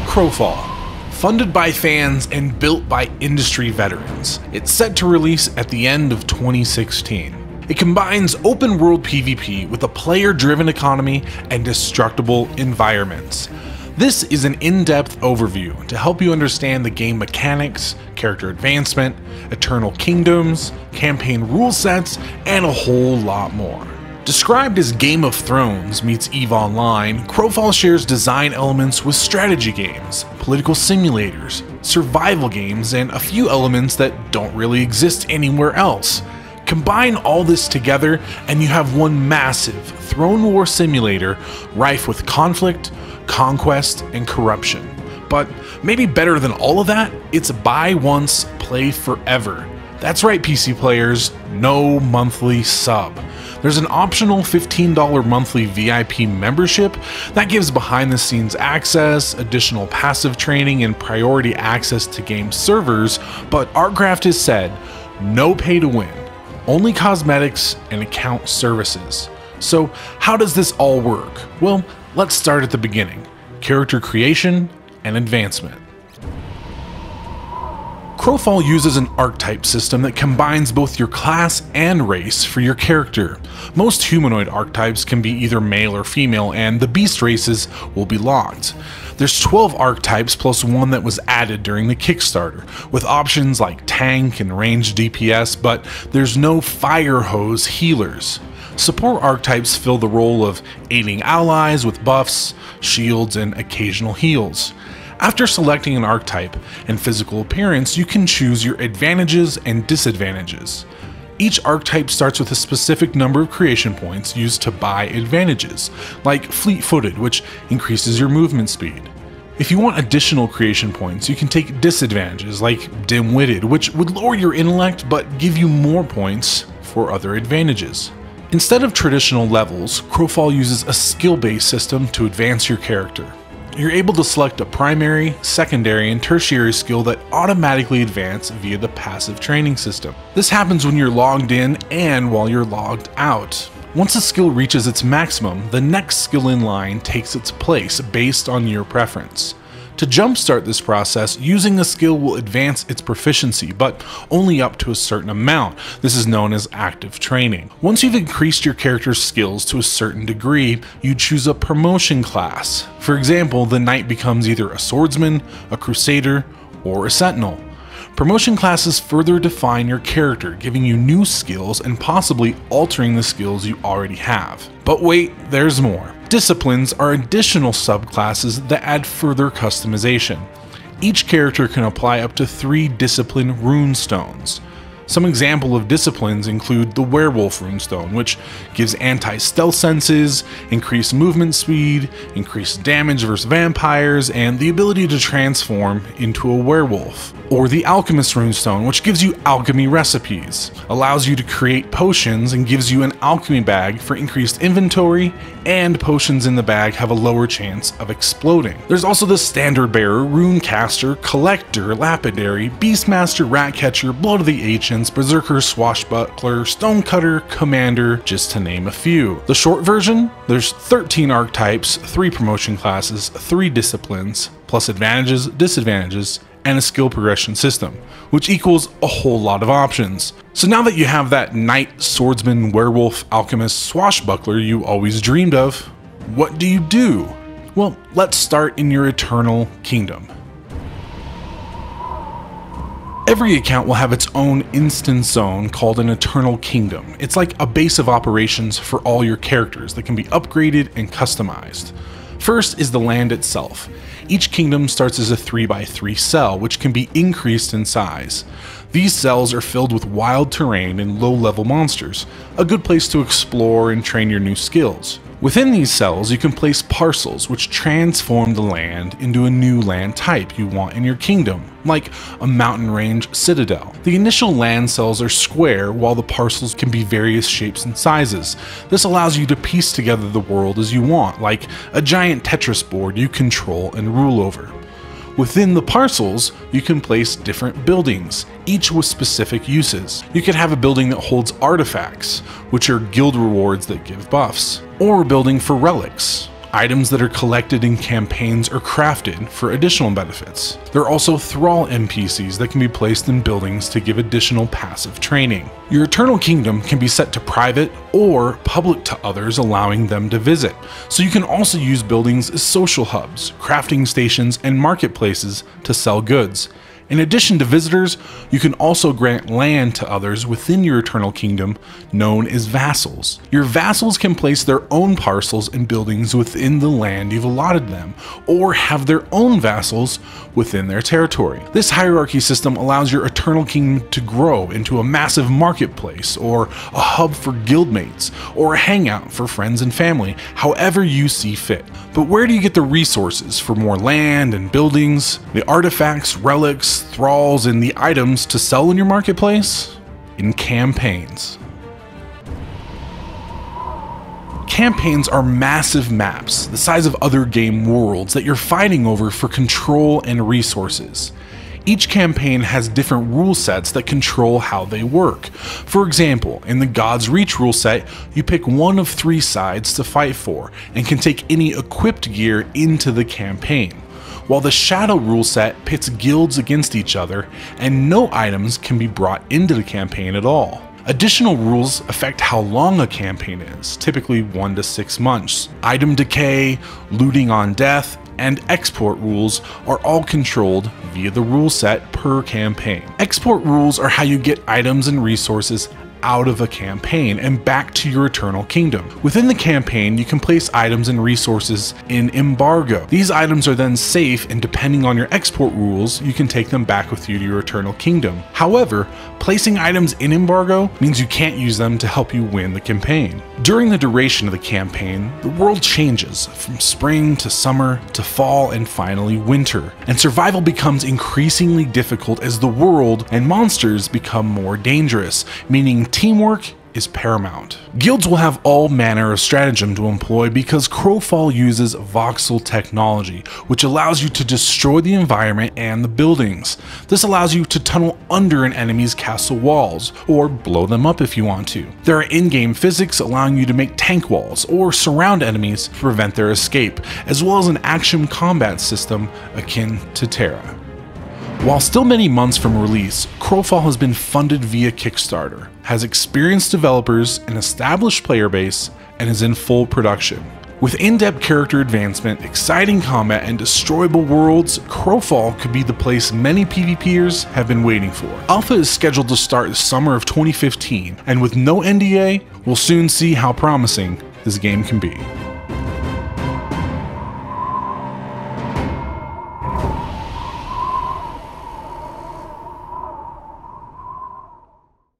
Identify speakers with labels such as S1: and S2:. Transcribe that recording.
S1: Crowfall. Funded by fans and built by industry veterans, it's set to release at the end of 2016. It combines open-world PvP with a player-driven economy and destructible environments. This is an in-depth overview to help you understand the game mechanics, character advancement, eternal kingdoms, campaign rule sets, and a whole lot more. Described as Game of Thrones meets EVE Online, Crowfall shares design elements with strategy games, political simulators, survival games, and a few elements that don't really exist anywhere else. Combine all this together and you have one massive throne war simulator rife with conflict, conquest, and corruption. But maybe better than all of that, it's buy once, play forever. That's right, PC players, no monthly sub. There's an optional $15 monthly VIP membership that gives behind the scenes access, additional passive training, and priority access to game servers, but Artcraft has said, no pay to win, only cosmetics and account services. So how does this all work? Well, let's start at the beginning, character creation and advancement. Crowfall uses an archetype system that combines both your class and race for your character. Most humanoid archetypes can be either male or female, and the beast races will be locked. There's 12 archetypes plus one that was added during the Kickstarter, with options like tank and ranged DPS, but there's no fire hose healers. Support archetypes fill the role of aiding allies with buffs, shields, and occasional heals. After selecting an archetype and physical appearance, you can choose your advantages and disadvantages. Each archetype starts with a specific number of creation points used to buy advantages, like fleet-footed, which increases your movement speed. If you want additional creation points, you can take disadvantages, like dim-witted, which would lower your intellect but give you more points for other advantages. Instead of traditional levels, Crowfall uses a skill-based system to advance your character. You're able to select a primary, secondary, and tertiary skill that automatically advance via the passive training system. This happens when you're logged in and while you're logged out. Once a skill reaches its maximum, the next skill in line takes its place based on your preference. To jumpstart this process, using a skill will advance its proficiency, but only up to a certain amount. This is known as active training. Once you've increased your character's skills to a certain degree, you choose a promotion class. For example, the knight becomes either a swordsman, a crusader, or a sentinel. Promotion classes further define your character, giving you new skills and possibly altering the skills you already have. But wait, there's more. Disciplines are additional subclasses that add further customization. Each character can apply up to 3 discipline runestones. Some example of disciplines include the Werewolf runestone, which gives anti-stealth senses, increased movement speed, increased damage versus vampires, and the ability to transform into a werewolf. Or the Alchemist runestone, which gives you alchemy recipes, allows you to create potions, and gives you an alchemy bag for increased inventory, and potions in the bag have a lower chance of exploding. There's also the Standard Bearer, Runecaster, Collector, Lapidary, Beastmaster, Ratcatcher, Blood of the Ancients, Berserker, Swashbuckler, Stonecutter, Commander, just to name a few. The short version? There's 13 archetypes, 3 promotion classes, 3 disciplines, plus advantages, disadvantages, and a skill progression system, which equals a whole lot of options. So now that you have that knight, swordsman, werewolf, alchemist, swashbuckler you always dreamed of, what do you do? Well, let's start in your eternal kingdom. Every account will have its own instance zone called an eternal kingdom. It's like a base of operations for all your characters that can be upgraded and customized. First is the land itself. Each kingdom starts as a 3x3 cell, which can be increased in size. These cells are filled with wild terrain and low-level monsters, a good place to explore and train your new skills. Within these cells, you can place parcels which transform the land into a new land type you want in your kingdom, like a mountain range citadel. The initial land cells are square, while the parcels can be various shapes and sizes. This allows you to piece together the world as you want, like a giant Tetris board you control and rule over. Within the parcels, you can place different buildings, each with specific uses. You could have a building that holds artifacts, which are guild rewards that give buffs, or a building for relics, Items that are collected in campaigns are crafted for additional benefits. There are also thrall NPCs that can be placed in buildings to give additional passive training. Your Eternal Kingdom can be set to private or public to others, allowing them to visit. So you can also use buildings as social hubs, crafting stations, and marketplaces to sell goods. In addition to visitors, you can also grant land to others within your Eternal Kingdom, known as vassals. Your vassals can place their own parcels and buildings within the land you've allotted them, or have their own vassals within their territory. This hierarchy system allows your Eternal Kingdom to grow into a massive marketplace, or a hub for guildmates, or a hangout for friends and family, however you see fit. But where do you get the resources for more land and buildings, the artifacts, relics, thralls, and the items to sell in your marketplace? In campaigns. Campaigns are massive maps, the size of other game worlds, that you're fighting over for control and resources. Each campaign has different rule sets that control how they work. For example, in the God's Reach rule set, you pick one of 3 sides to fight for, and can take any equipped gear into the campaign. While the Shadow rule set pits guilds against each other, and no items can be brought into the campaign at all. Additional rules affect how long a campaign is, typically 1 to 6 months. Item decay, looting on death, and export rules are all controlled via the rule set per campaign. Export rules are how you get items and resources out of a campaign and back to your Eternal Kingdom. Within the campaign, you can place items and resources in embargo. These items are then safe, and depending on your export rules, you can take them back with you to your Eternal Kingdom. However, placing items in embargo means you can't use them to help you win the campaign. During the duration of the campaign, the world changes from spring to summer to fall and finally winter, and survival becomes increasingly difficult as the world and monsters become more dangerous, meaning teamwork is paramount. Guilds will have all manner of stratagem to employ because Crowfall uses voxel technology, which allows you to destroy the environment and the buildings. This allows you to tunnel under an enemy's castle walls, or blow them up if you want to. There are in-game physics allowing you to make tank walls, or surround enemies to prevent their escape, as well as an action combat system akin to Terra. While still many months from release, Crowfall has been funded via Kickstarter, has experienced developers, an established player base, and is in full production. With in-depth character advancement, exciting combat, and destroyable worlds, Crowfall could be the place many PvPers have been waiting for. Alpha is scheduled to start the summer of 2015, and with no NDA, we'll soon see how promising this game can be.